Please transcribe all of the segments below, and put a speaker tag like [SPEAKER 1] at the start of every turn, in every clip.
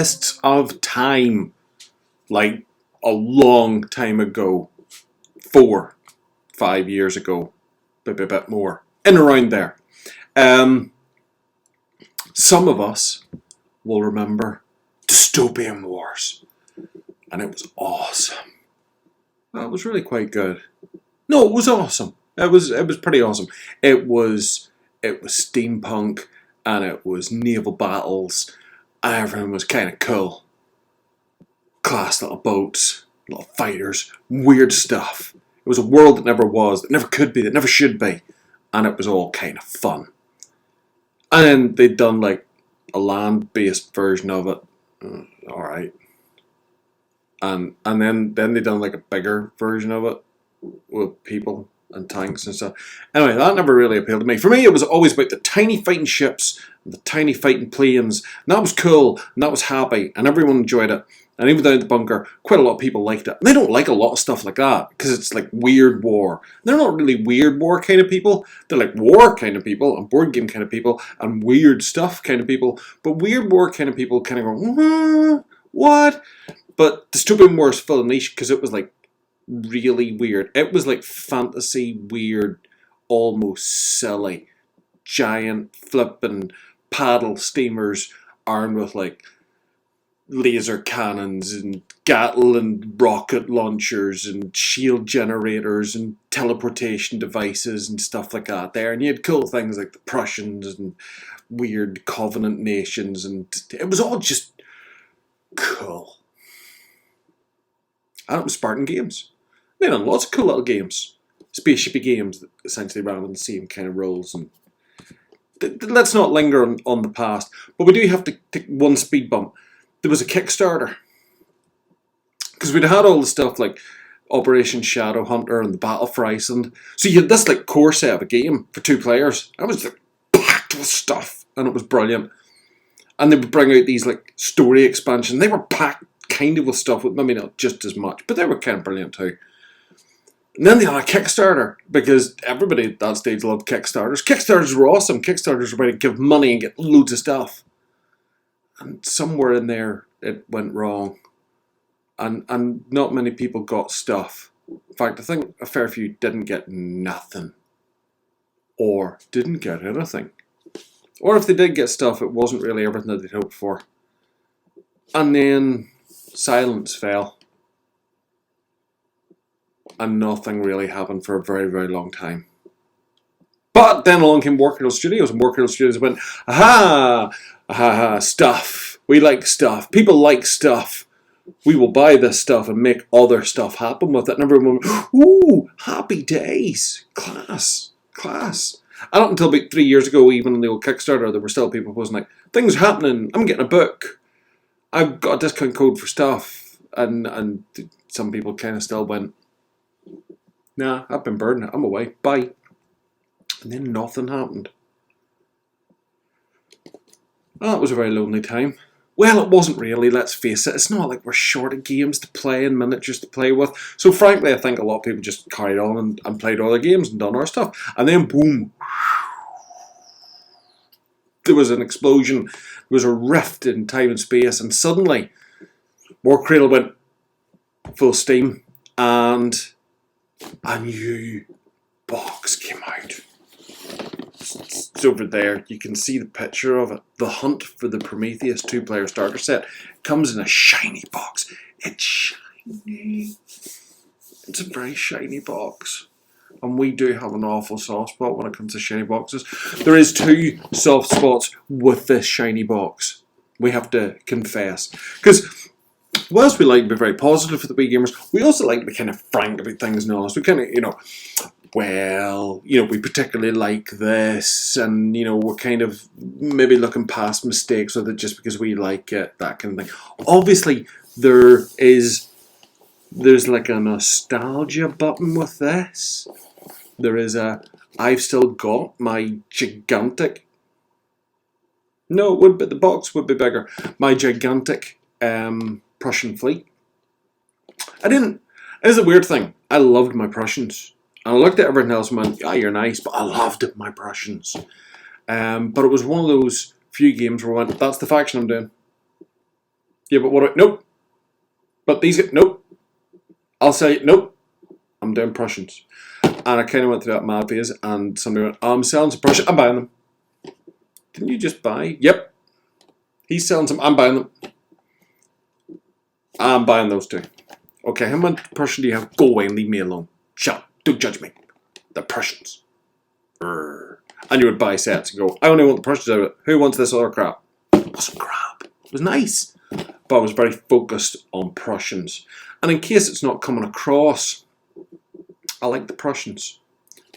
[SPEAKER 1] mists of time, like a long time ago, 4, 5 years ago, maybe a bit more, in around there. Some of us will remember Dystopian Wars, and it was awesome. That was really quite good. No, it was awesome. It was pretty awesome. It was steampunk, and it was naval battles. Everything was kind of cool. Class little boats, little fighters, weird stuff. It was a world that never was, that never could be, that never should be, and it was all kind of fun. And then they'd done like a land-based version of it. All right. And then they done like a bigger version of it with people and tanks and stuff. Anyway, that never really appealed to me. For me, it was always about the tiny fighting ships, the tiny fighting planes. And that was cool, and that was happy, and everyone enjoyed it. And even down at the bunker, quite a lot of people liked it. And they don't like a lot of stuff like that, because it's like weird war. They're not really weird war kind of people. They're like war kind of people, and board game kind of people, and weird stuff kind of people. But weird war kind of people kind of go, what? But Dystopian Wars filled a niche because it was like really weird. It was like fantasy, weird, almost silly. Giant flipping paddle steamers armed with like laser cannons and Gatling rocket launchers and shield generators and teleportation devices and stuff like that there. And you had cool things like the Prussians and weird Covenant nations, and it was all just cool. And it was Spartan games. They had lots of cool little games. Spaceshipy games that essentially ran on the same kind of rules. And let's not linger on the past. But we do have to take one speed bump. There was a Kickstarter. Because we'd had all the stuff like Operation Shadowhunter and the Battle for Iceland. So you had this like core set of a game for 2 players. That was like packed with stuff. And it was brilliant. And they would bring out these like story expansions. They were packed kind of with stuff, with maybe not just as much, but they were kind of brilliant too. And then they had a Kickstarter, because everybody at that stage loved Kickstarters. Kickstarters were awesome. Kickstarters were about to give money and get loads of stuff. And somewhere in there it went wrong. And not many people got stuff. In fact, I think a fair few didn't get nothing. Or didn't get anything. Or if they did get stuff, it wasn't really everything that they'd hoped for. And then silence fell. And nothing really happened for a very, very long time. But then along came Warcradle Studios, and Warcradle Studios went, aha, stuff. We like stuff. People like stuff. We will buy this stuff and make other stuff happen with it. And everyone went, ooh, happy days. Class. And up until about 3 years ago, even on the old Kickstarter, there were still people posting like, things are happening, I'm getting a book. I've got a discount code for stuff. And some people kind of still went, nah, I've been burning it, I'm away, bye. And then nothing happened. Well, that was a very lonely time. Well, it wasn't really, let's face it. It's not like we're short of games to play and miniatures to play with. So frankly, I think a lot of people just carried on and played other games and done our stuff. And then boom, there was an explosion. There was a rift in time and space. And suddenly, Warcradle went full steam. And a new box came out. It's over there. You can see the picture of it. The Hunt for the Prometheus 2-player starter set comes in a shiny box. It's shiny. It's a very shiny box. And we do have an awful soft spot when it comes to shiny boxes. There is 2 soft spots with this shiny box. We have to confess. Because whilst we like to be very positive for the wee gamers, we also like to be kind of frank about things and honest. We kind of, well, we particularly like this, and, we're kind of maybe looking past mistakes with it just because we like it, that kind of thing. Obviously, there's like a nostalgia button with this. There is I've still got my gigantic, no, it would be, the box would be bigger, my gigantic Prussian fleet. It's a weird thing, I loved my Prussians. And I looked at everything else and went, yeah, you're nice, but I loved my Prussians. But it was one of those few games where I went, that's the faction I'm doing. Yeah, but what? Nope. But these, nope. I'll say nope. I'm doing Prussians. And I kind of went through that mad phase, and somebody went, I'm selling some Prussians. I'm buying them. Didn't you just buy? Yep. He's selling some. I'm buying them. I'm buying those two. Okay, how much Prussian do you have? Go away and leave me alone. Shut up. Don't judge me. The Prussians. Urgh. And you would buy sets and go, I only want the Prussians out of it. Who wants this other crap? It wasn't crap. It was nice. But I was very focused on Prussians. And in case it's not coming across, I like the Prussians.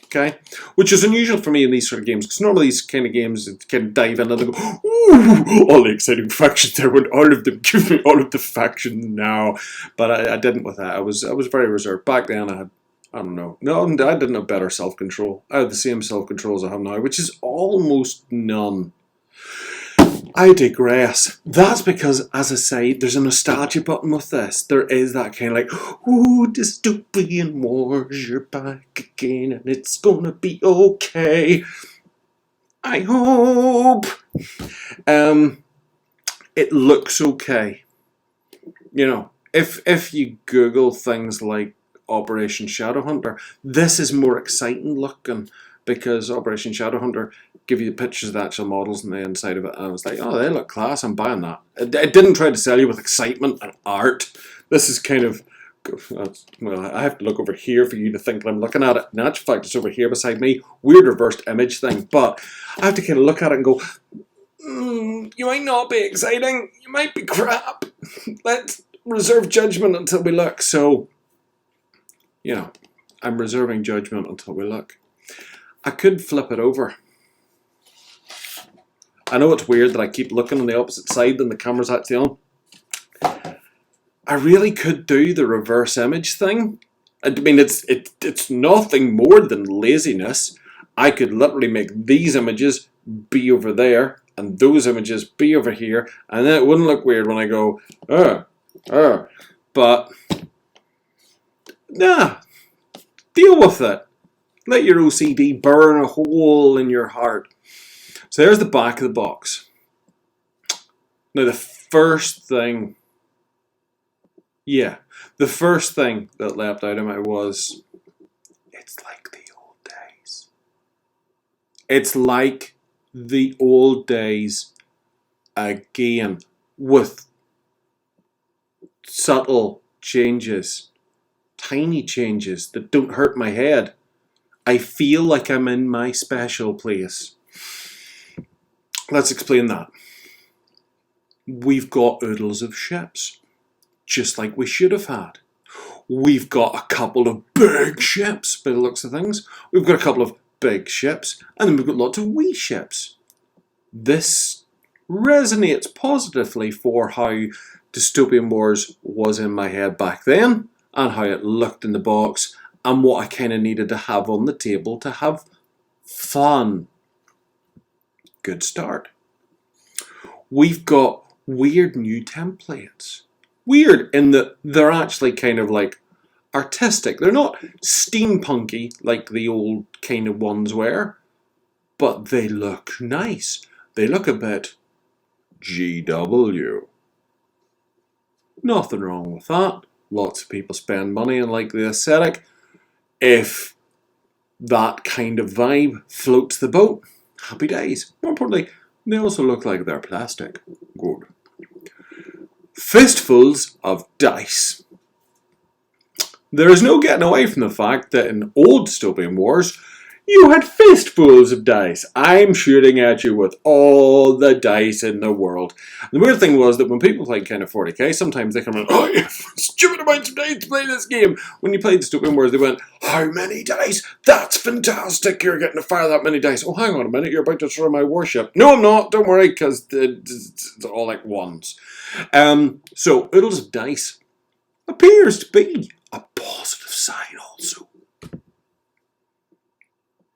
[SPEAKER 1] Okay? Which is unusual for me in these sort of games, because normally these kind of games can dive in and they go, ooh, all the exciting factions there, when all of them, give me all of the factions now. But I didn't with that. I was very reserved. Back then I had, I don't know. No, I didn't have better self-control. I had the same self-control as I have now, which is almost none. I digress. That's because, as I say, there's a nostalgia button with this. There is that kind of like, ooh, Dystopian Wars, you're back again and it's gonna be okay. I hope. It looks okay. You know, if you Google things like Operation Shadowhunter, this is more exciting looking, because Operation Shadowhunter give you the pictures of the actual models and the inside of it, and I was like, oh, they look class, I'm buying that. It didn't try to sell you with excitement and art. This is kind of, well, I have to look over here for you to think that I'm looking at it. In actual fact, it's over here beside me. Weird reversed image thing, but I have to kind of look at it and go, you might not be exciting, you might be crap. Let's reserve judgment until we look. So, you know, I'm reserving judgment until we look. I could flip it over. I know it's weird that I keep looking on the opposite side than the camera's actually on. I really could do the reverse image thing. I mean, it's nothing more than laziness. I could literally make these images be over there and those images be over here, and then it wouldn't look weird when I go, but nah, deal with it. Let your OCD burn a hole in your heart. So there's the back of the box. Now the first thing that leapt out of me was, it's like the old days. It's like the old days again, with subtle changes, tiny changes that don't hurt my head. I feel like I'm in my special place. Let's explain that. We've got oodles of ships, just like we should have had. We've got a couple of big ships, by the looks of things. We've got a couple of big ships, and then we've got lots of wee ships. This resonates positively for how Dystopian Wars was in my head back then, and how it looked in the box, and what I kind of needed to have on the table to have fun. Good start. We've got weird new templates. Weird in that they're actually kind of like artistic. They're not steampunky like the old kind of ones were, but they look nice. They look a bit GW. Nothing wrong with that. Lots of people spend money and like the aesthetic. If that kind of vibe floats the boat, happy days. More importantly, they also look like they're plastic. Good. Fistfuls of dice. There is no getting away from the fact that in old Dystopian Wars, you had fistfuls of dice. I'm shooting at you with all the dice in the world. And the weird thing was that when people played kind of 40k, sometimes they come in, oh, you have stupid amounts of dice to play this game. When you played Dystopian Wars, they went, how many dice? That's fantastic. You're getting to fire that many dice. Oh, hang on a minute. You're about to destroy my warship. No, I'm not. Don't worry, because it's all like ones. So, oodles of dice appears to be a positive sign also.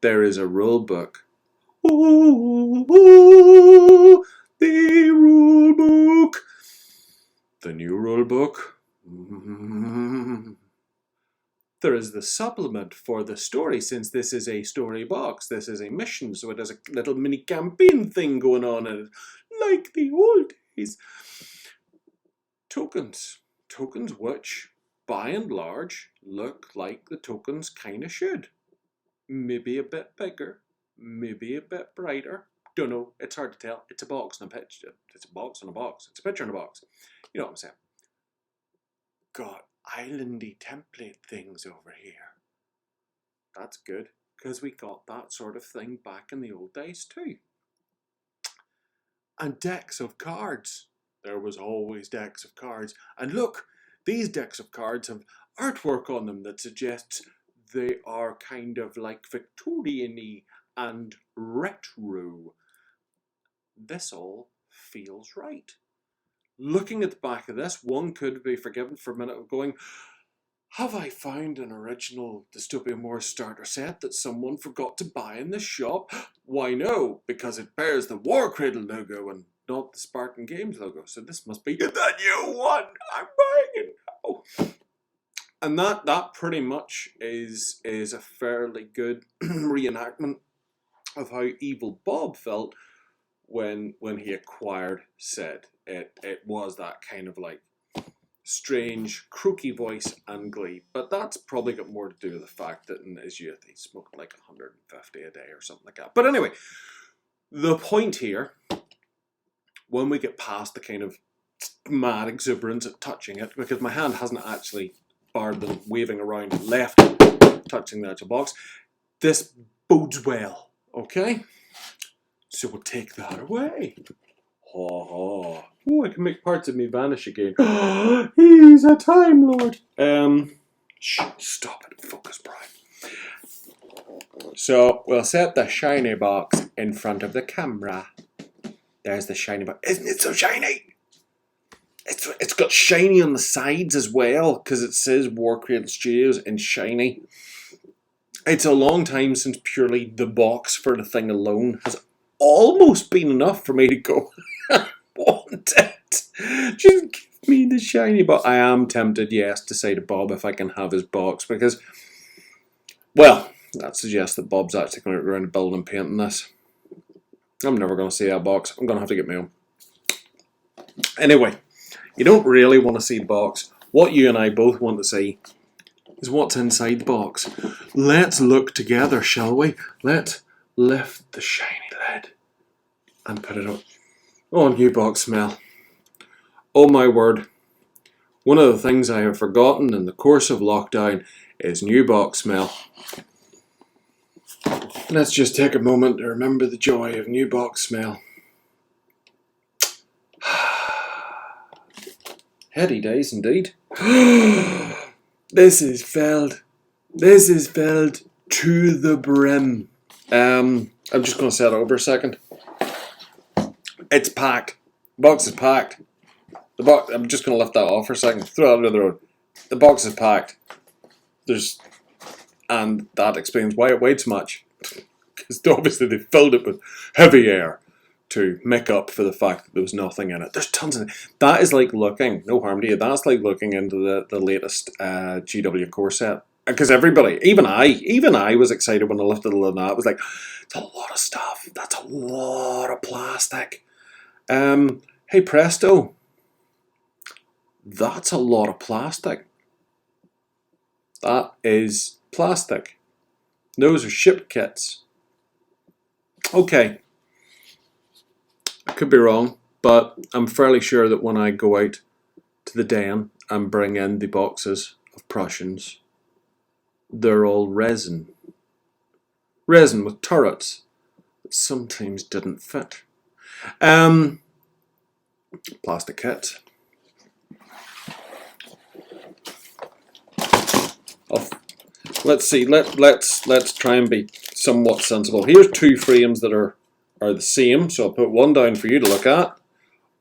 [SPEAKER 1] There is a rule book. Oh, the rule book. The new rule book. There is the supplement for the story, since this is a story box. This is a mission, so it has a little mini campaign thing going on in it, like the old days. tokens. Tokens which, by and large, look like the tokens kind of should. Maybe a bit bigger, maybe a bit brighter. Don't know, it's hard to tell. It's a box and a picture. It's a box and a box. It's a picture and a box. You know what I'm saying? Got islandy template things over here. That's good, because we got that sort of thing back in the old days too. And decks of cards. There was always decks of cards. And look, these decks of cards have artwork on them that suggests they are kind of like Victorian-y and retro. This all feels right. Looking at the back of this, one could be forgiven for a minute of going, have I found an original Dystopian Wars starter set that someone forgot to buy in the shop? Why no, because it bears the Warcradle logo and not the Spartan Games logo. So this must be the new one. I'm buying it now. And that pretty much is a fairly good reenactment of how Evil Bob felt when he acquired said. It was that kind of like strange, croaky voice and glee. But that's probably got more to do with the fact that in his youth he smoked like 150 a day or something like that. But anyway, the point here, when we get past the kind of mad exuberance at touching it, because my hand hasn't actually barred them waving around left, touching the actual box, this bodes well, okay? So we'll take that away. Ha ha. Oh, I can make parts of me vanish again. He's a Time Lord. Shh, stop it. Focus, Brian. So we'll set the shiny box in front of the camera. There's the shiny box. Isn't it so shiny? It's got shiny on the sides as well, because it says Warcradle Studios in shiny. It's a long time since purely the box for the thing alone has almost been enough for me to go, I want it. Just give me the shiny box. I am tempted, yes, to say to Bob if I can have his box, because, well, that suggests that Bob's actually going to go around the building painting this. I'm never going to see that box. I'm going to have to get my own. Anyway, you don't really want to see the box. What you and I both want to see is what's inside the box. Let's look together, shall we? Let's lift the shiny lid and put it up. Oh, new box smell. Oh my word. One of the things I have forgotten in the course of lockdown is new box smell. Let's just take a moment to remember the joy of new box smell. Heady days indeed. This is filled. This is filled to the brim. I'm just going to set it over a second. It's packed. The box is packed. The box. I'm just going to lift that off for a second. Throw it out of the road. The box is packed. And that explains why it weighed so much. Because obviously they filled it with heavy air to make up for the fact that there was nothing in it. There's tons of it. That is like looking, no harm to you, that's like looking into the latest GW core set. Because everybody, even I was excited when I lifted the lid on that. I was like, it's a lot of stuff. That's a lot of plastic. Hey presto. That's a lot of plastic. That is plastic. Those are ship kits. Okay. I could be wrong, but I'm fairly sure that when I go out to the den and bring in the boxes of Prussians, they're all resin. Resin with turrets that sometimes didn't fit. Plastic kits. Let's see. Let's try and be somewhat sensible. Here's two frames that are the same, so I'll put one down for you to look at.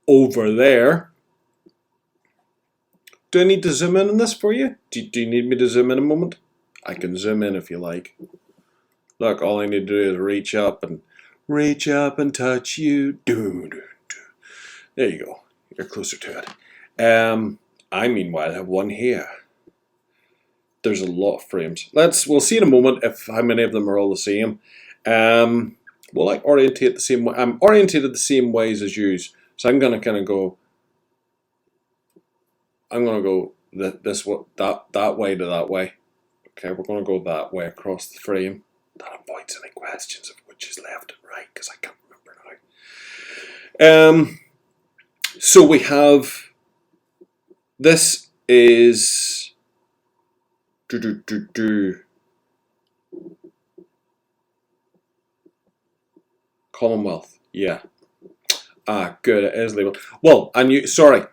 [SPEAKER 1] Over there. Do I need to zoom in on this for you? Do you need me to zoom in a moment? I can zoom in if you like. Look, all I need to do is reach up and touch you. There you go. You're closer to it. I meanwhile have one here. There's a lot of frames. We'll see in a moment if how many of them are all the same. Will I orientate the same way? I'm orientated the same ways as you, so I'm gonna kind of go I'm gonna go this way, that way to that way. Okay, we're gonna go that way across the frame. That avoids any questions of which is left and right, because I can't remember now. So we have, this is Commonwealth. Yeah. Good, it is labelled. Well, I knew, sorry,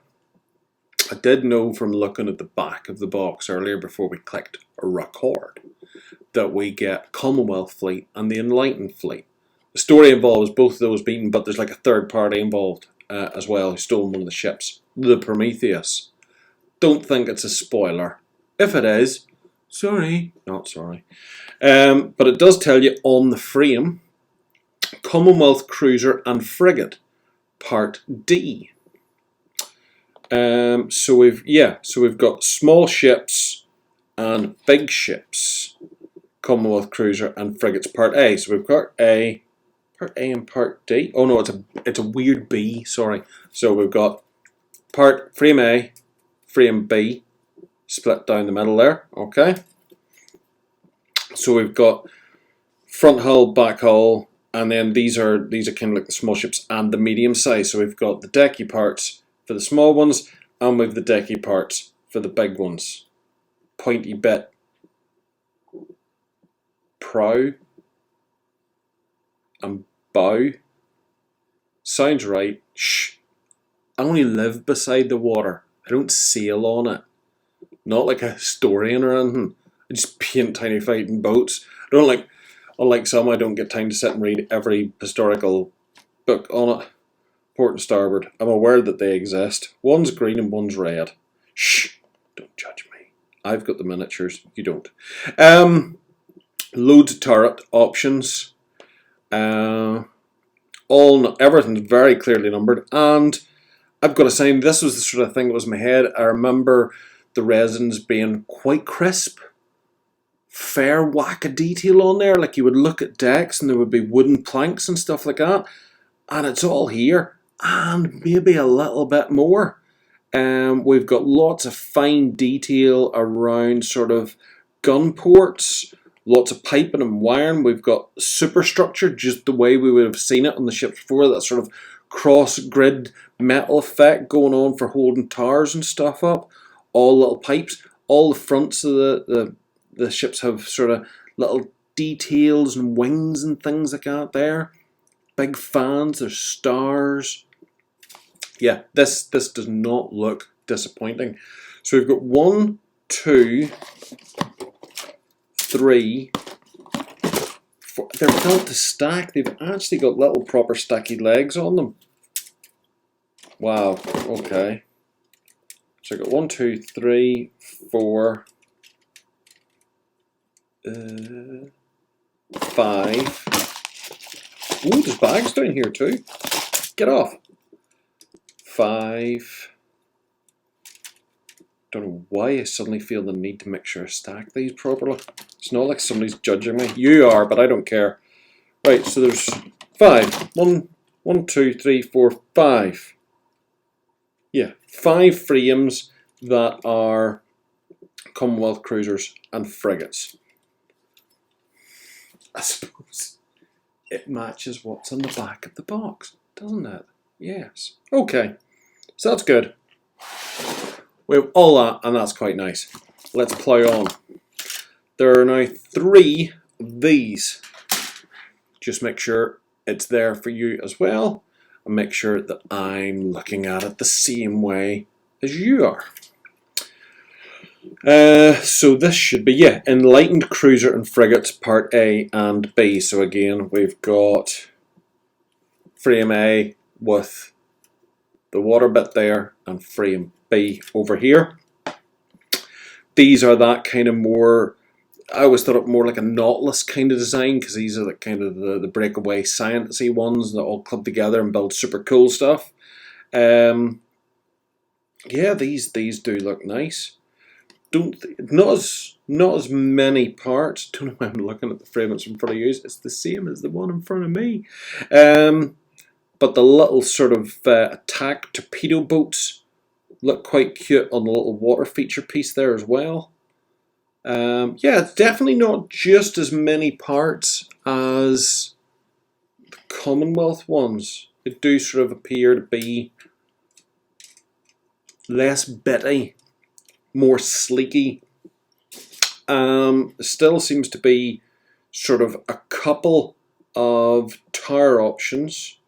[SPEAKER 1] I did know from looking at the back of the box earlier before we clicked record that we get Commonwealth Fleet and the Enlightened Fleet. The story involves both of those beaten, but there's like a third party involved as well who stole one of the ships, the Prometheus. Don't think it's a spoiler. If it is, sorry, not sorry. But it does tell you on the frame, Commonwealth Cruiser and Frigate, Part D. So we've got small ships and big ships, Commonwealth Cruiser and Frigates Part A. So we've got Part A and Part D. Oh no, it's a weird B. Sorry. So we've got frame A, frame B, split down the middle there. Okay. So we've got front hull, back hull, and then these are kind of like the small ships and the medium size. So we've got the decky parts for the small ones, and we've the decky parts for the big ones. Pointy bit prow and bow. Sounds right. Shh. I only live beside the water. I don't sail on it. Not like a historian or anything. I just paint tiny fighting boats. I don't like, unlike some, I don't get time to sit and read every historical book on it. Port and starboard. I'm aware that they exist. One's green and one's red. Shh. Don't judge me. I've got the miniatures. You don't. Loads of turret options. Everything's very clearly numbered, and I've got to say, this was the sort of thing that was in my head. I remember the resins being quite crisp, fair whack of detail on there. Like you would look at decks and there would be wooden planks and stuff like that, and it's all here, and maybe a little bit more. We've got lots of fine detail around sort of gun ports. Lots of piping and wiring. We've got superstructure, just the way we would have seen it on the ships before. That sort of cross-grid metal effect going on for holding towers and stuff up. All little pipes. All the fronts of the ships have sort of little details and wings and things like that there. Big fans. There's stars. Yeah, this does not look disappointing. So we've got 1, 2, 3, 4. They're built to stack. They've actually got little proper stacky legs on them. Wow. Okay. So I've got 1, 2, 3, 4, 5. Ooh, there's bags down here too. Get off. 5. Don't know why I suddenly feel the need to make sure I stack these properly. It's not like somebody's judging me. You are, but I don't care. Right, so there's 5. 1, 2, 3, 4, 5. Yeah, 5 frames that are Commonwealth cruisers and frigates. I suppose it matches what's on the back of the box, doesn't it? Yes. Okay, so that's good. We have all that, and that's quite nice. Let's plow on. There are now 3 of these. Just make sure it's there for you as well, and make sure that I'm looking at it the same way as you are. So this should be, yeah, Enlightened Cruiser and Frigates Part A and B. So again, we've got frame A with the water bit there, and frame B over here. These are that kind of more, I always thought it more like a Nautilus kind of design, because these are the kind of the breakaway sciencey ones that all club together and build super cool stuff. Yeah, these do look nice. Not as many parts. Don't know why I'm looking at the frame that's in front of you. It's the same as the one in front of me. But the little sort of attack torpedo boats Look quite cute on the little water feature piece there as well. Yeah, it's definitely not just as many parts as the Commonwealth ones. They do sort of appear to be less bitty, more sleeky. Still seems to be sort of a couple of tower options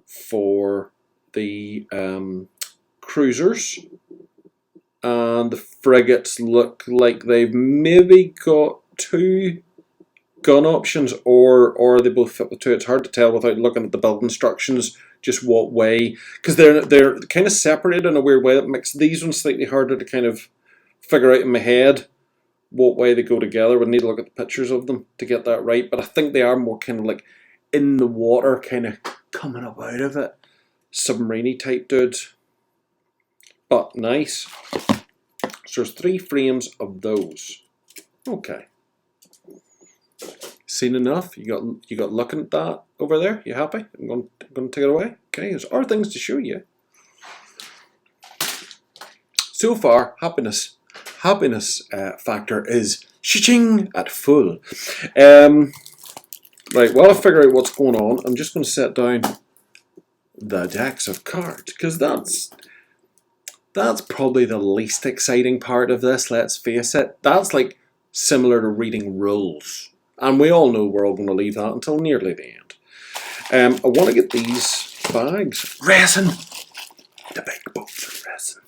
[SPEAKER 1] for the cruisers, and the frigates look like they've maybe got 2 gun options, or they both fit with 2. It's hard to tell without looking at the build instructions just what way, because they're kind of separated in a weird way that makes these ones slightly harder to kind of figure out in my head what way they go together. We'd need to look at the pictures of them to get that right, but I think they are more kind of like in the water, kind of coming up out of it, submarine-y type dudes. But nice. So there's 3 frames of those. Okay. Seen enough? You got looking at that over there? You happy? I'm going to take it away. Okay, there's other things to show you. So far, happiness factor is shing at full. Right, while I figure out what's going on, I'm just going to set down the decks of cards, because that's probably the least exciting part of this, let's face it. That's like similar to reading rules. And we all know we're all going to leave that until nearly the end. I want to get these bags. Resin! The big boat of resin.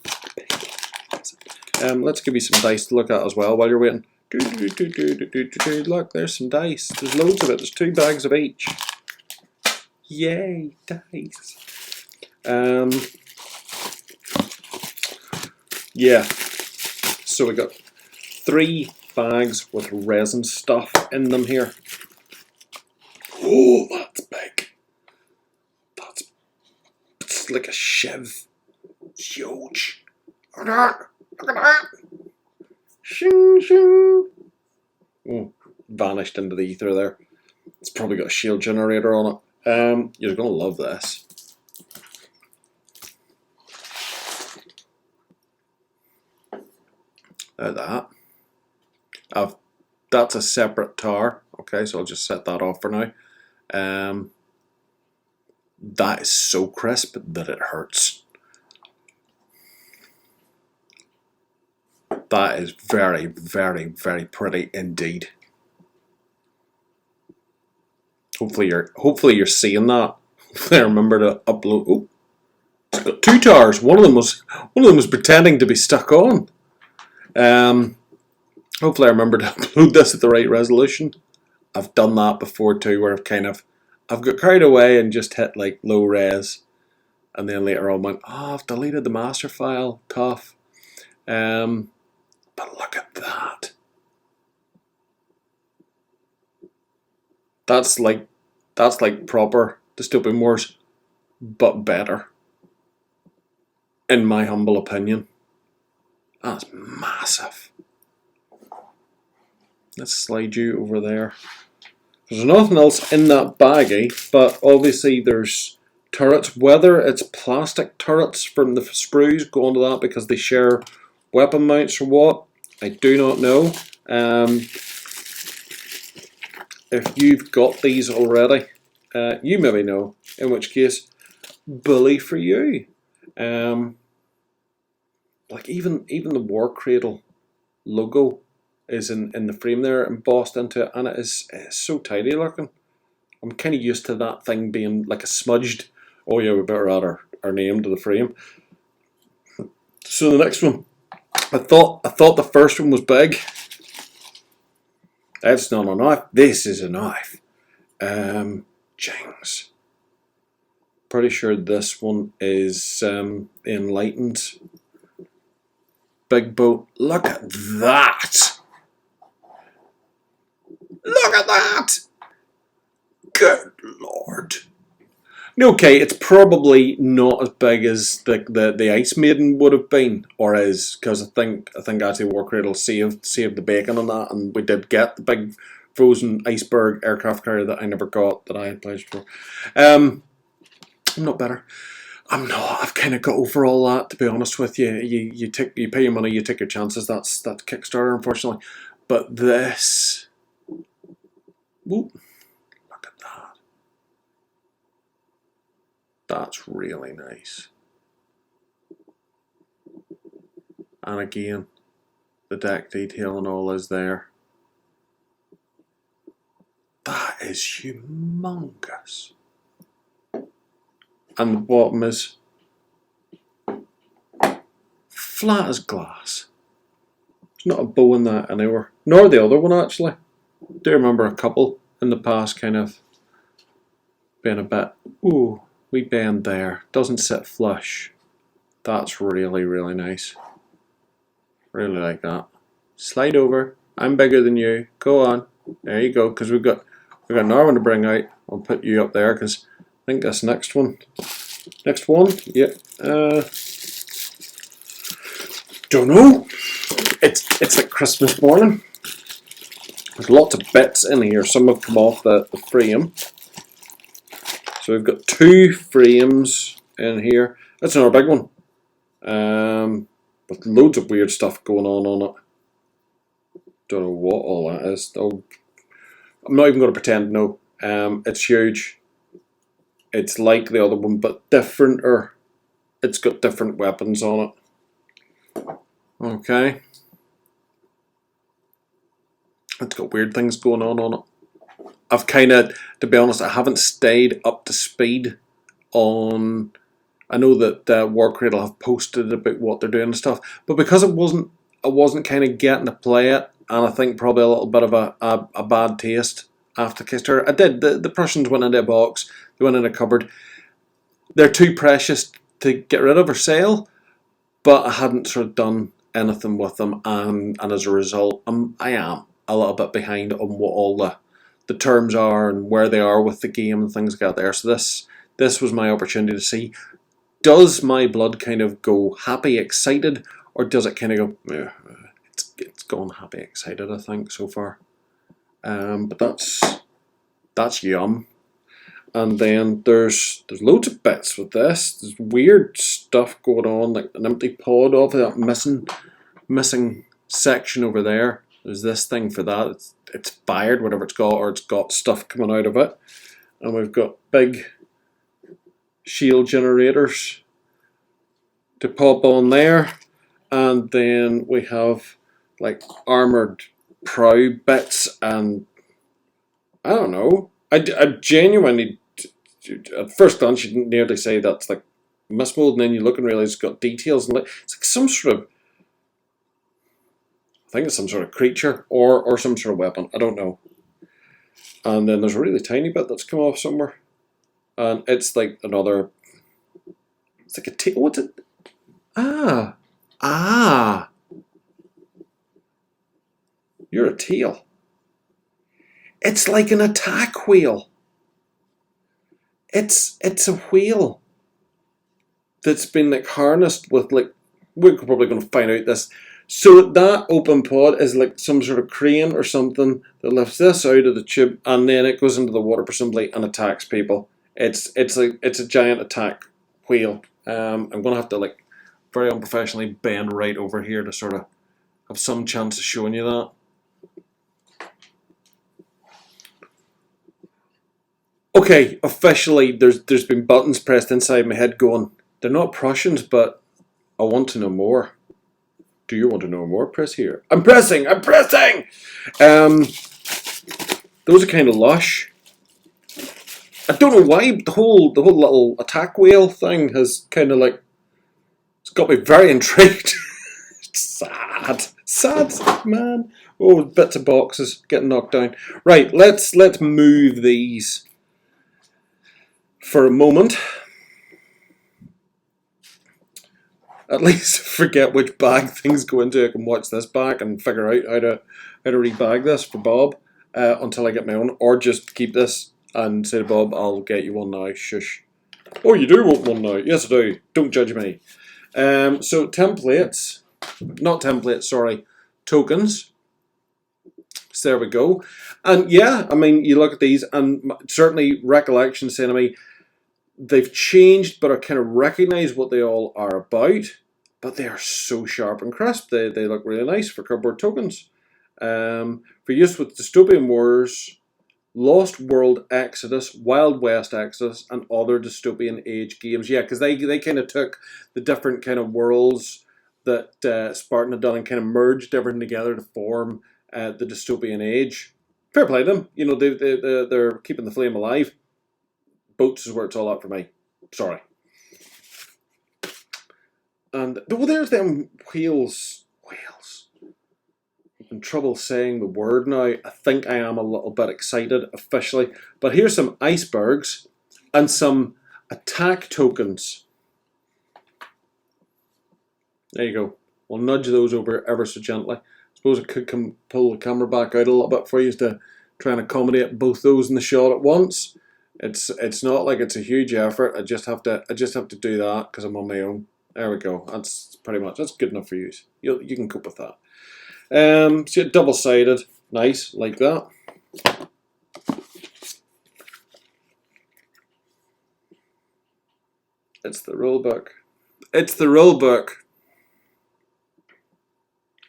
[SPEAKER 1] Let's give you some dice to look at as well while you're waiting. Look, there's some dice. There's loads of it. There's 2 bags of each. Yay, dice. Yeah, so we got 3 bags with resin stuff in them here. Oh, that's big. It's like a shiv. It's huge. Look at that. Look at that. Shing, shing. Oh, vanished into the ether there. It's probably got a shield generator on it. You're going to love this. That. That's a separate tower. Okay, so I'll just set that off for now. That is so crisp that it hurts. That is very, very, very pretty indeed. Hopefully you're seeing that. Hopefully I remember to upload. Oh, it's got 2 towers. One of them was pretending to be stuck on. Hopefully I remember to upload this at the right resolution. I've done that before too, where I've got carried away and just hit like low res, and then later on went, oh, I've deleted the master file. Tough. But look at that. That's like proper Dystopian Wars, but better. In my humble opinion. That's massive. Let's slide you over there. There's nothing else in that baggie, but obviously there's turrets. Whether it's plastic turrets from the sprues go onto that because they share weapon mounts or what, I do not know. If you've got these already, you maybe know, in which case, bully for you. Like even the Warcradle logo is in the frame there, embossed into it, and it's so tidy looking. I'm kind of used to that thing being like a smudged, oh yeah, we better add our name to the frame. So the next one, I thought the first one was big. That's not a knife, this is a knife. Jings. Pretty sure this one is enlightened. Big boat, look at that! Look at that! Good lord. Okay, it's probably not as big as the Ice Maiden would have been, or is, because I think actually Warcradle saved the bacon on that, and we did get the big frozen iceberg aircraft carrier that I never got, that I had pledged for. I'm not better. I've kind of got over all that, to be honest with you. You pay your money, you take your chances. That's Kickstarter, unfortunately. But this, whoop, look at that. That's really nice. And again, the deck detail and all is there. That is humongous. And the bottom is flat as glass. There's not a bow in that anywhere. Nor the other one, actually. I do remember a couple in the past kind of being a bit, ooh, we bend there. Doesn't sit flush. That's really, really nice. Really like that. Slide over. I'm bigger than you. Go on. There you go. Because we've got another one to bring out. I'll put you up there because I think this next one. Next one. Yeah. Don't know. It's like Christmas morning. There's lots of bits in here. Some have come off the frame. So we've got 2 frames in here. That's another big one. With loads of weird stuff going on it. Don't know what all that is. I'm not even going to pretend to know. It's huge. It's like the other one, but different, or it's got different weapons on it. Okay. It's got weird things going on it. I've kind of, to be honest, I haven't stayed up to speed on. I know that Warcradle have posted about what they're doing and stuff, but because I wasn't kind of getting to play it, and I think probably a little bit of a bad taste after Kickstarter. I did. The Prussians went into a box. They went in a cupboard. They're too precious to get rid of or sell, but I hadn't sort of done anything with them, and as a result, I am a little bit behind on what all the terms are and where they are with the game and things like that there. So this was my opportunity to see, does my blood kind of go happy, excited, or does it kind of go, it's gone happy, excited, I think, so far. But that's yum. And then there's loads of bits with this. There's weird stuff going on, like an empty pod off of that missing section over there. There's this thing for that. It's fired, whatever it's got, or it's got stuff coming out of it. And we've got big shield generators to pop on there. And then we have like armoured prow bits, and I don't know. I genuinely, at first glance, you nearly say that's like mismold, and then you look and realise it's got details, and it's like some sort of, I think it's some sort of creature or some sort of weapon. I don't know. And then there's a really tiny bit that's come off somewhere, and it's like another. It's like a tail. What's it? Ah. You're a tail. It's like an attack wheel. It's a wheel that's been like harnessed with, like, we're probably going to find out this. So that open pod is like some sort of crane or something that lifts this out of the tube, and then it goes into the water presumably and attacks people. It's a giant attack wheel. I'm going to have to, like, very unprofessionally bend right over here to sort of have some chance of showing you that. Okay, officially there's been buttons pressed inside my head going, they're not Prussians, but I want to know more. Do you want to know more? Press here. I'm pressing! Those are kind of lush. I don't know why the whole little attack wheel thing has kind of like, it's got me very intrigued. Sad, man. Oh, bits of boxes getting knocked down. Right, let's move these for a moment. At least forget which bag things go into. I can watch this back and figure out how to rebag this for Bob until I get my own, or just keep this and say to Bob, I'll get you one now. Shush. Oh, you do want one now? Yes, I do. Don't judge me. So templates, not templates, sorry, tokens. So there we go. And yeah, I mean, you look at these, and certainly recollection saying to me, They've changed, but I kind of recognise what they all are about. But they are so sharp and crisp. They look really nice for cardboard tokens. For use with Dystopian Wars, Lost World Exodus, Wild West Exodus, and other dystopian age games. Yeah, because they kind of took the different kind of worlds that Spartan had done and kind of merged everything together to form the dystopian age. Fair play to them. You know, they're keeping the flame alive. Boats is where it's all at for me. Sorry. And well, there's them whales. Whales. I'm in trouble saying the word now. I think I am a little bit excited officially. But here's some icebergs and some attack tokens. There you go. We'll nudge those over ever so gently. I suppose I could pull the camera back out a little bit for you to try and accommodate both those in the shot at once. It's not like it's a huge effort. I just have to do that because I'm on my own. There we go. That's good enough for you. You can cope with that. So double-sided, nice like that. It's the rule book. It's the rule book.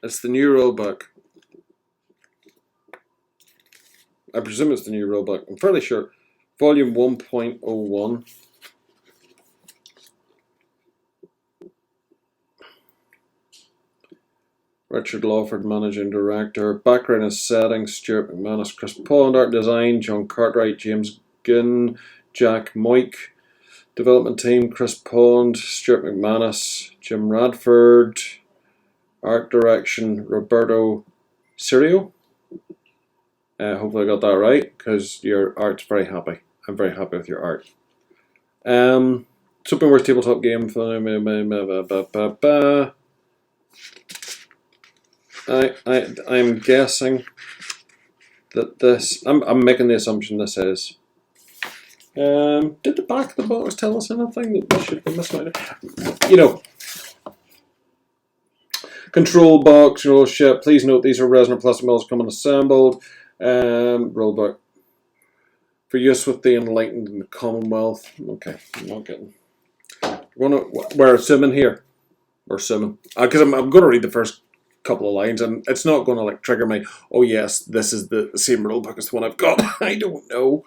[SPEAKER 1] It's the new rule book. I presume it's the new rule book. I'm fairly sure. Volume 1.01. Richard Lawford, Managing Director. Background and settings, Stuart McManus, Chris Pond. Art design, John Cartwright, James Ginn, Jack Moik. Development team, Chris Pond, Stuart McManus, Jim Radford. Art direction, Roberto Cirio. Hopefully I got that right, because your art's very happy. I'm very happy with your art. Dystopian Wars tabletop game. I'm guessing that this. I'm making the assumption this is. Did the back of the box tell us anything that we should be missing out? You know. Control box, roll ship. Please note these are resin or plastic models coming assembled. Rule book. For use with the enlightened and the Commonwealth. Okay, I'm not getting. We're assuming here. We're assuming. Because I'm going to read the first couple of lines and it's not going to like trigger me. Oh yes, this is the same rule book as the one I've got. I don't know.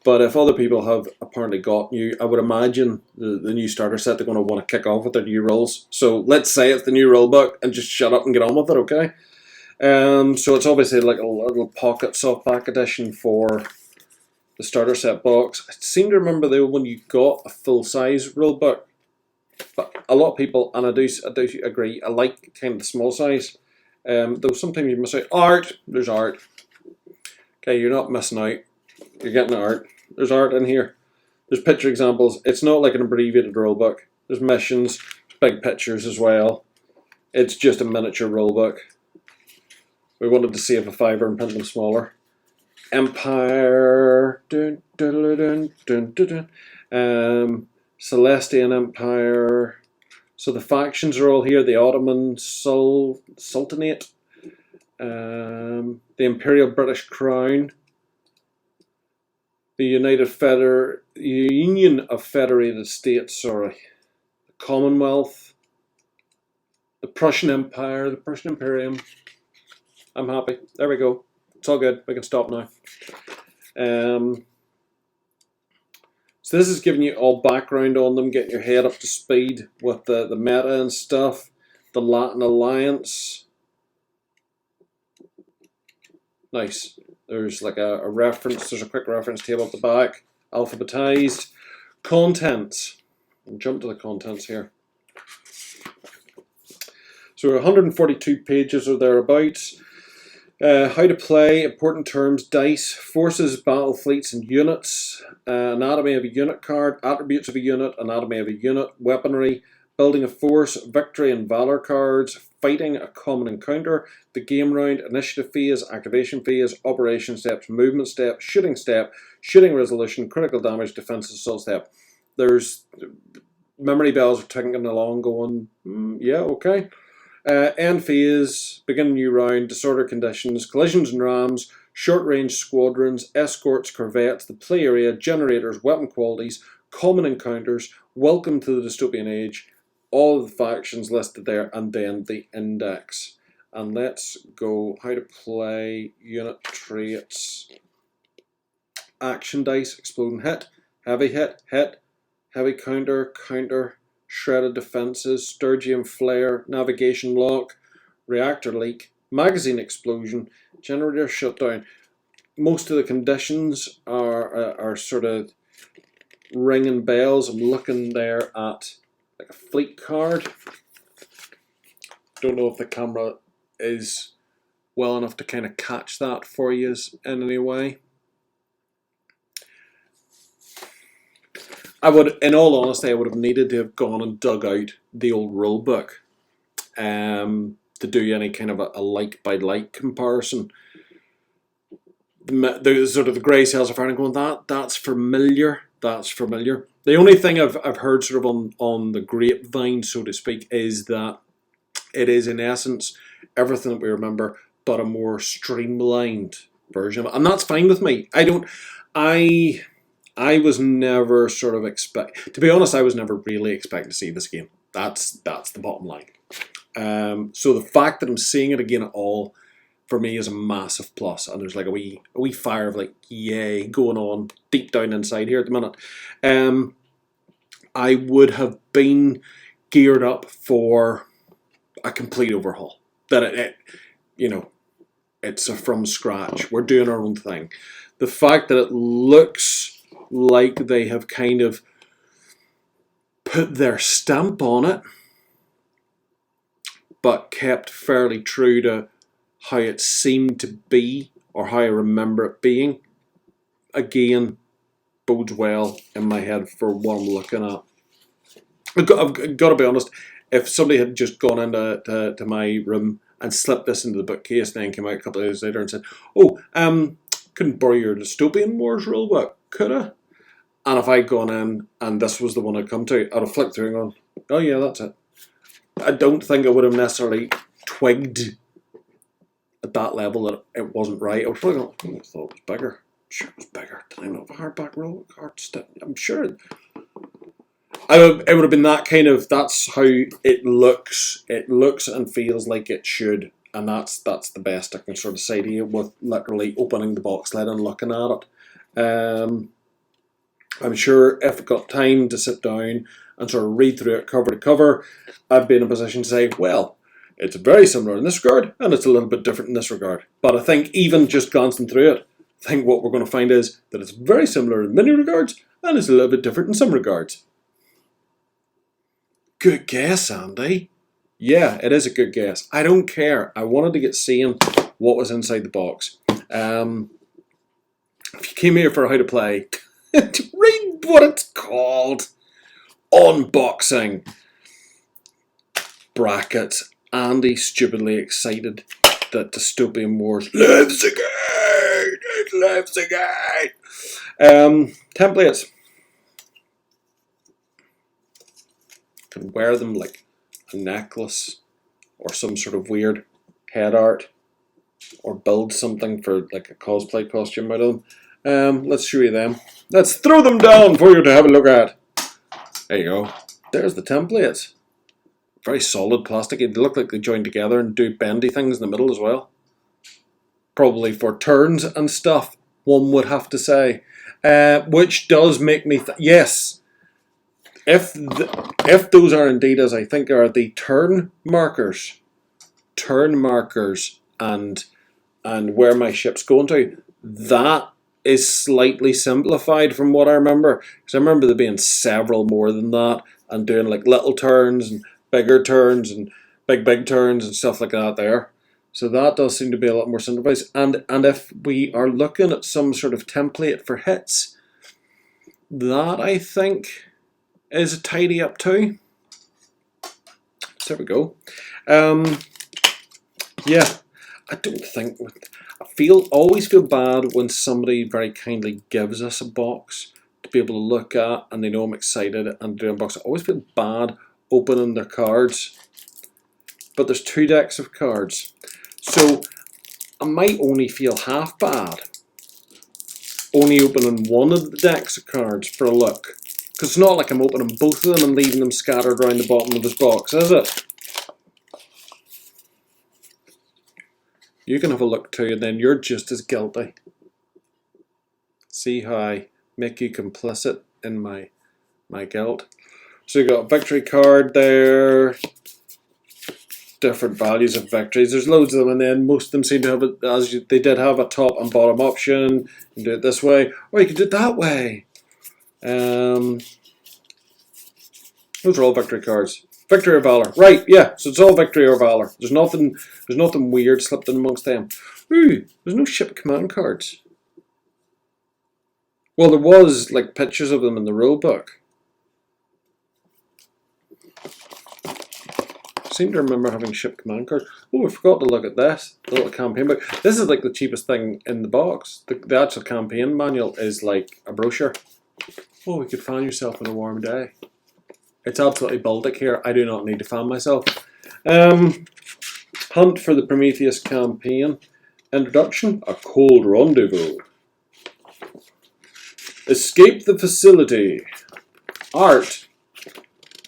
[SPEAKER 1] But if other people have apparently got new, I would imagine the new starter set, they're going to want to kick off with their new rules. So let's say it's the new rule book and just shut up and get on with it, okay? So it's obviously like a little pocket softback edition for the starter set box. I seem to remember though when you got a full size rule book, but a lot of people, and I do agree, I like kind of the small size. Though sometimes you miss out. Art, there's art. Okay, you're not missing out. You're getting art. There's art in here. There's picture examples. It's not like an abbreviated rulebook. There's missions, big pictures as well. It's just a miniature rulebook. We wanted to save a fiver and print them smaller. Empire. Dun, dun, dun, dun, dun, dun. Celestian Empire. So the factions are all here. The Ottoman Sultanate. The Imperial British Crown. The Union of Federated States, sorry. The Commonwealth. The Prussian Empire, the Prussian Imperium. I'm happy. There we go. It's all good. We can stop now. So this is giving you all background on them, getting your head up to speed with the meta and stuff. The Latin Alliance. Nice. There's like a reference, there's a quick reference table at the back. Alphabetized. Contents. I'll jump to the contents here. So 142 pages or thereabouts. How to play, important terms, dice, forces, battle fleets and units, anatomy of a unit card, attributes of a unit, anatomy of a unit, weaponry, building a force, victory and valor cards, fighting a common encounter, the game round, initiative phase, activation phase, operation steps, movement step, shooting resolution, critical damage, defense assault step. There's memory bells are ticking along going, yeah, okay. End phase, begin new round, disorder conditions, collisions and rams, short-range squadrons, escorts, corvettes, the play area, generators, weapon qualities, common encounters, welcome to the dystopian age, all of the factions listed there, and then the index. And let's go how to play, unit traits, action dice, exploding hit, heavy hit, hit, heavy counter, counter, shredded defenses, Sturgium flare, navigation lock, reactor leak, magazine explosion, generator shutdown. Most of the conditions are sort of ringing bells. I'm looking there at like a fleet card. Don't know if the camera is well enough to kind of catch that for you in any way. I would, in all honesty, I would have needed to have gone and dug out the old rule book to do any kind of a like by like comparison. The sort of the grey cells are fine, going, that's familiar. That's familiar. The only thing I've heard sort of on the grapevine, so to speak, is that it is in essence everything that we remember, but a more streamlined version, and that's fine with me. I was never sort of to be honest, I was never really expecting to see this game. That's the bottom line. So the fact that I'm seeing it again at all, for me, is a massive plus. And there's like a wee fire of like, yay, going on deep down inside here at the minute. I would have been geared up for a complete overhaul. That it's a from scratch. We're doing our own thing. The fact that it looks like they have kind of put their stamp on it, but kept fairly true to how it seemed to be, or how I remember it being, again, bodes well in my head for what I'm looking at. I've got to be honest, if somebody had just gone into my room and slipped this into the bookcase and then came out a couple of days later and said, oh, couldn't borrow your Dystopian Wars rulebook, could I? And if I'd gone in and this was the one I'd come to, I'd have flicked through and gone, oh yeah, that's it. I don't think I would have necessarily twigged at that level that it wasn't right. I was probably going, I thought it was bigger. Sure, it was bigger. Did I not have a hardback roll card? I'm sure. It would have been that kind of, that's how it looks. It looks and feels like it should. And that's the best I can sort of say to you with literally opening the box lid and looking at it. I'm sure if I got time to sit down and sort of read through it cover to cover, I'd be in a position to say, well, it's very similar in this regard, and it's a little bit different in this regard. But I think even just glancing through it, I think what we're going to find is that it's very similar in many regards, and it's a little bit different in some regards. Good guess, Andy. Yeah, it is a good guess. I don't care. I wanted to get seeing what was inside the box. If you came here for how to play, read what it's called. Unboxing. Brackets. Andy stupidly excited that Dystopian Wars lives again. It lives again. Templates. Can wear them like a necklace or some sort of weird head art, or build something for like a cosplay costume out of them. Let's show you them. Let's throw them down for you to have a look at. There you go. There's the templates. Very solid plastic. They look like they join together and do bendy things in the middle as well. Probably for turns and stuff, one would have to say. Which does make me yes. If those are indeed, as I think are, the turn markers, and where my ship's going to, that is slightly simplified from what I remember. Because I remember there being several more than that, and doing like little turns and bigger turns and big turns and stuff like that there. So that does seem to be a lot more simplified. And if we are looking at some sort of template for hits, that I think is a tidy up too. So there we go. Yeah, I don't think, always feel bad when somebody very kindly gives us a box to be able to look at, and they know I'm excited and do unbox. I always feel bad opening their cards, but there's 2 decks of cards. So I might only feel half bad only opening one of the decks of cards for a look. Because it's not like I'm opening both of them and leaving them scattered around the bottom of this box, is it? You can have a look too, and then you're just as guilty. See how I make you complicit in my guilt. So you got a victory card there. Different values of victories. There's loads of them, and then most of them seem to have it as they did have a top and bottom option. You can do it this way, or you can do it that way. Those are all victory cards. Victory or valor, right? Yeah, so it's all victory or valor. There's nothing weird slipped in amongst them. Ooh, there's no ship command cards. Well, there was like pictures of them in the rule book. I seem to remember having ship command cards. Oh, I forgot to look at this, the little campaign book. This is like the cheapest thing in the box. The actual campaign manual is like a brochure. Oh, you could fan yourself on a warm day. It's absolutely Baltic here. I do not need to fan myself. Hunt for the Prometheus campaign. Introduction, a cold rendezvous. Escape the facility. Art.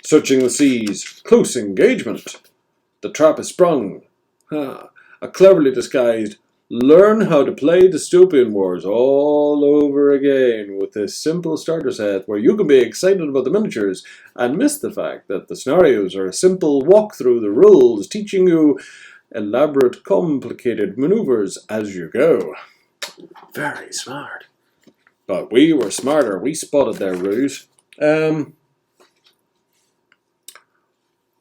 [SPEAKER 1] Searching the seas. Close engagement. The trap is sprung. A cleverly disguised. Learn how to play Dystopian Wars all over again with this simple starter set where you can be excited about the miniatures and miss the fact that the scenarios are a simple walk through the rules, teaching you elaborate, complicated maneuvers as you go. Very smart. But we were smarter. We spotted their ruse. Bring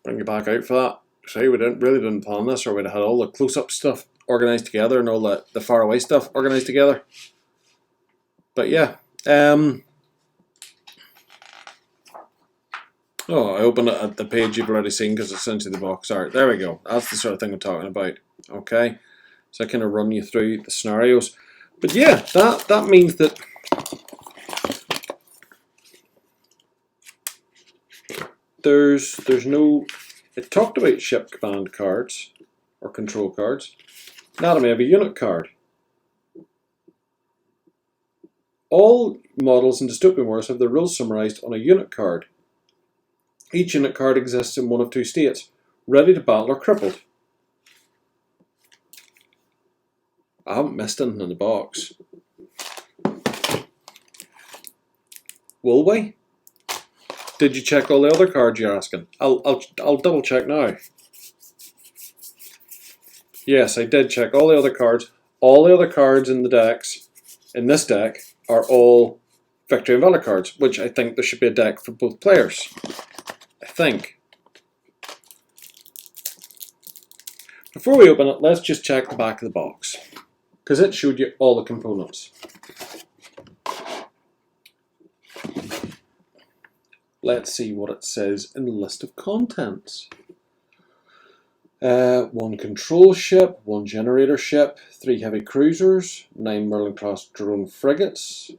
[SPEAKER 1] you back out for that. See, we really didn't plan this, or we'd have had all the close-up stuff organised together and all the far away stuff organised together. But yeah. Oh, I opened it at the page you've already seen because it's into the box art. There we go. That's the sort of thing I'm talking about. Okay. So I kind of run you through the scenarios. But yeah, that means that there's no. It talked about ship command cards or control cards. Now I may have a unit card. All models in Dystopian Wars have their rules summarised on a unit card. Each unit card exists in one of two states: ready to battle or crippled. I haven't missed anything in the box. Will we? Did you check all the other cards, you're asking? I'll double check now. Yes, I did check all the other cards. All the other cards in the decks, in this deck, are all Victory and Valor cards, which I think there should be a deck for both players. I think. Before we open it, let's just check the back of the box, because it showed you all the components. Let's see what it says in the list of contents. 1 control ship, 1 generator ship, 3 heavy cruisers, 9 Merlin class drone frigates,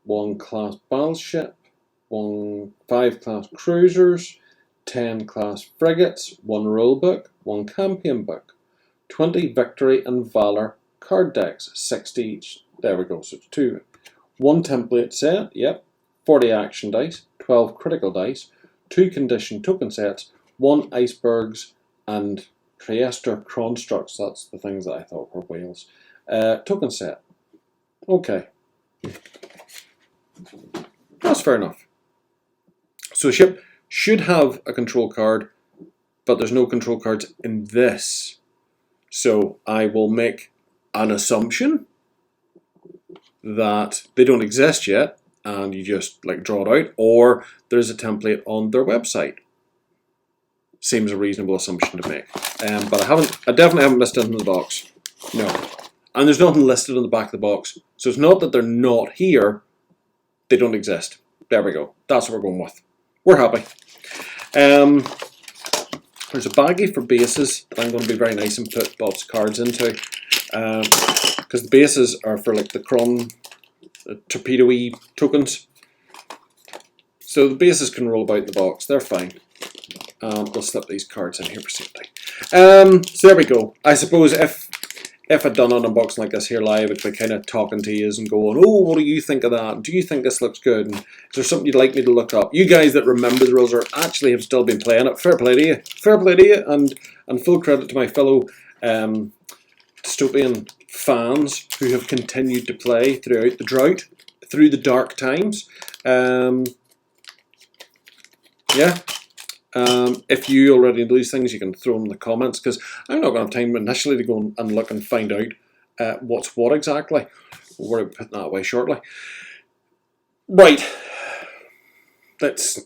[SPEAKER 1] 1 class battleship, 5 class cruisers, 10 class frigates, 1 rulebook, 1 campaign book, 20 victory and valor card decks, 60 each. There we go, so it's 2. 1 template set, yep, 40 action dice, 12 critical dice, 2 condition token sets, 1 icebergs, and Triester constructs, that's the things that I thought were whales. Token set. Okay. That's fair enough. So a ship should have a control card, but there's no control cards in this. So I will make an assumption that they don't exist yet, and you just like draw it out, or there's a template on their website. Seems a reasonable assumption to make. But I definitely haven't listed them in the box. No. And there's nothing listed on the back of the box. So it's not that they're not here, they don't exist. There we go. That's what we're going with. We're happy. There's a baggie for bases that I'm going to be very nice and put lots of cards into. Because the bases are for like the cron, torpedo-y tokens. So the bases can roll about in the box. They're fine. We'll slip these cards in here for safety. So there we go. I suppose if if I'd done an unboxing like this here live, I'd be kind of talking to you and going, oh, what do you think of that? Do you think this looks good? And is there something you'd like me to look up? You guys that remember the rules or actually have still been playing it, fair play to you. Fair play to you, and full credit to my fellow dystopian fans who have continued to play throughout the drought, through the dark times. Yeah. If you already know these things, you can throw them in the comments, because I'm not going to have time initially to go and look and find out what's what exactly. We'll worry about putting that away shortly. Right, let's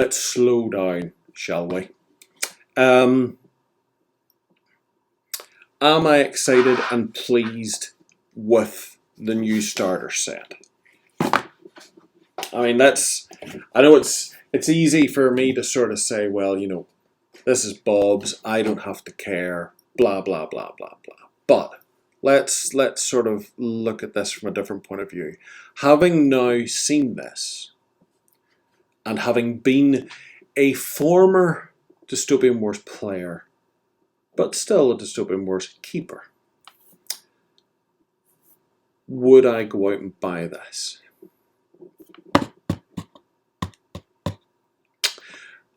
[SPEAKER 1] slow down, shall we? Am I excited and pleased with the new starter set? I mean, I know it's easy for me to sort of say, well, you know, this is Bob's, I don't have to care, blah, blah, blah, blah, blah. But let's sort of look at this from a different point of view. Having now seen this, and having been a former Dystopian Wars player, but still a Dystopian Wars keeper, would I go out and buy this?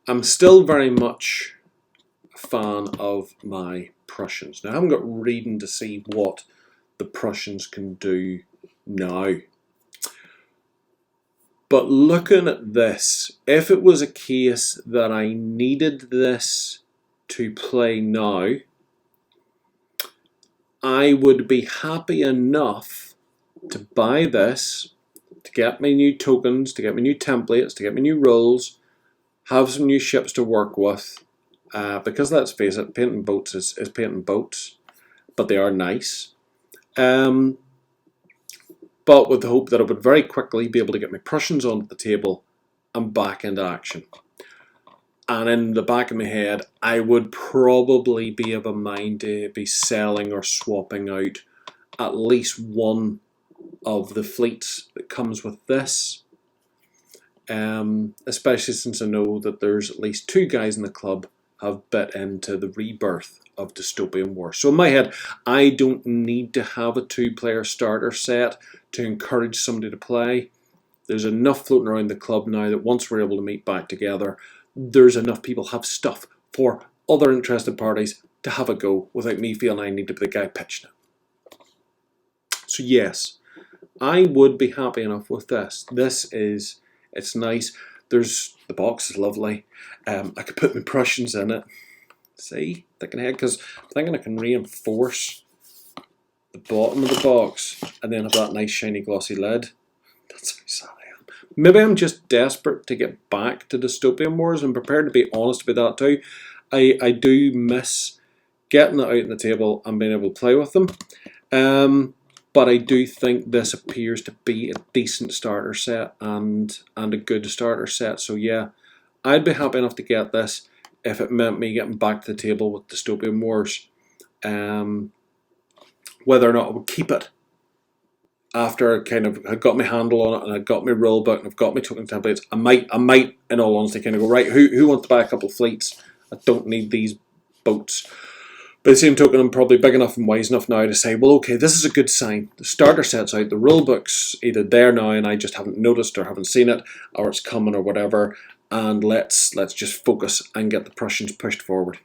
[SPEAKER 1] I'm still very much a fan of my Prussians. Now, I haven't got reading to see what the Prussians can do now. But looking at this, if it was a case that I needed this to play now, I would be happy enough to buy this, to get me new tokens, to get me new templates, to get me new rules, have some new ships to work with, because let's face it, painting boats is painting boats, but they are nice. But with the hope that I would very quickly be able to get my Prussians onto the table and back into action. And in the back of my head, I would probably be of a mind to be selling or swapping out at least one of the fleets that comes with this. Especially since I know that there's at least 2 guys in the club have bit into the rebirth of Dystopian Wars. So in my head, I don't need to have a 2-player starter set to encourage somebody to play. There's enough floating around the club now that once we're able to meet back together, there's enough people have stuff for other interested parties to have a go without me feeling I need to be the guy pitching it. So yes, I would be happy enough with this. It's nice. The box is lovely. I could put my Prussians in it. See, thinking ahead, because I'm thinking I can reinforce the bottom of the box and then have that nice shiny glossy lid. That's how sad I am. Maybe I'm just desperate to get back to Dystopian Wars. I'm prepared to be honest about that too. I do miss getting it out on the table and being able to play with them. But I do think this appears to be a decent starter set and a good starter set. So yeah, I'd be happy enough to get this if it meant me getting back to the table with Dystopian Wars. Whether or not I would keep it after I kind of had got my handle on it and I'd got my rule book and I've got my token templates, I might in all honesty kind of go, right, who wants to buy a couple of fleets? I don't need these boats. By the same token, I'm probably big enough and wise enough now to say, well, okay, this is a good sign. The starter set's out, the rule book's either there now and I just haven't noticed or haven't seen it, or it's coming or whatever, and let's just focus and get the Prussians pushed forward.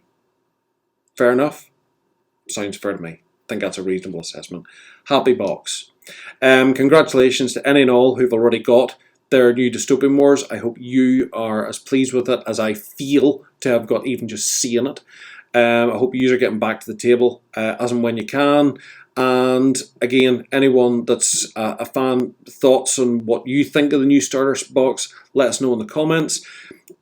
[SPEAKER 1] Fair enough? Sounds fair to me. I think that's a reasonable assessment. Happy box. Congratulations to any and all who've already got their new Dystopian Wars. I hope you are as pleased with it as I feel to have got even just seeing it. I hope you are getting back to the table as and when you can. And again, anyone that's a fan, thoughts on what you think of the new starter box, let us know in the comments.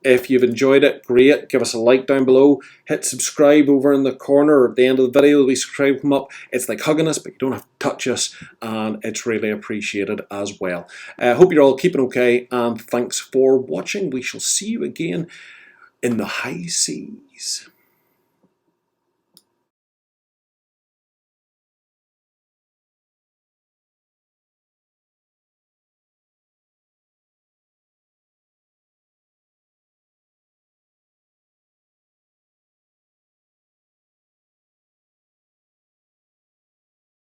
[SPEAKER 1] If you've enjoyed it, great. Give us a like down below. Hit subscribe over in the corner or at the end of the video. We subscribe come up. It's like hugging us, but you don't have to touch us, and it's really appreciated as well. Hope you're all keeping okay, and thanks for watching. We shall see you again in the high seas.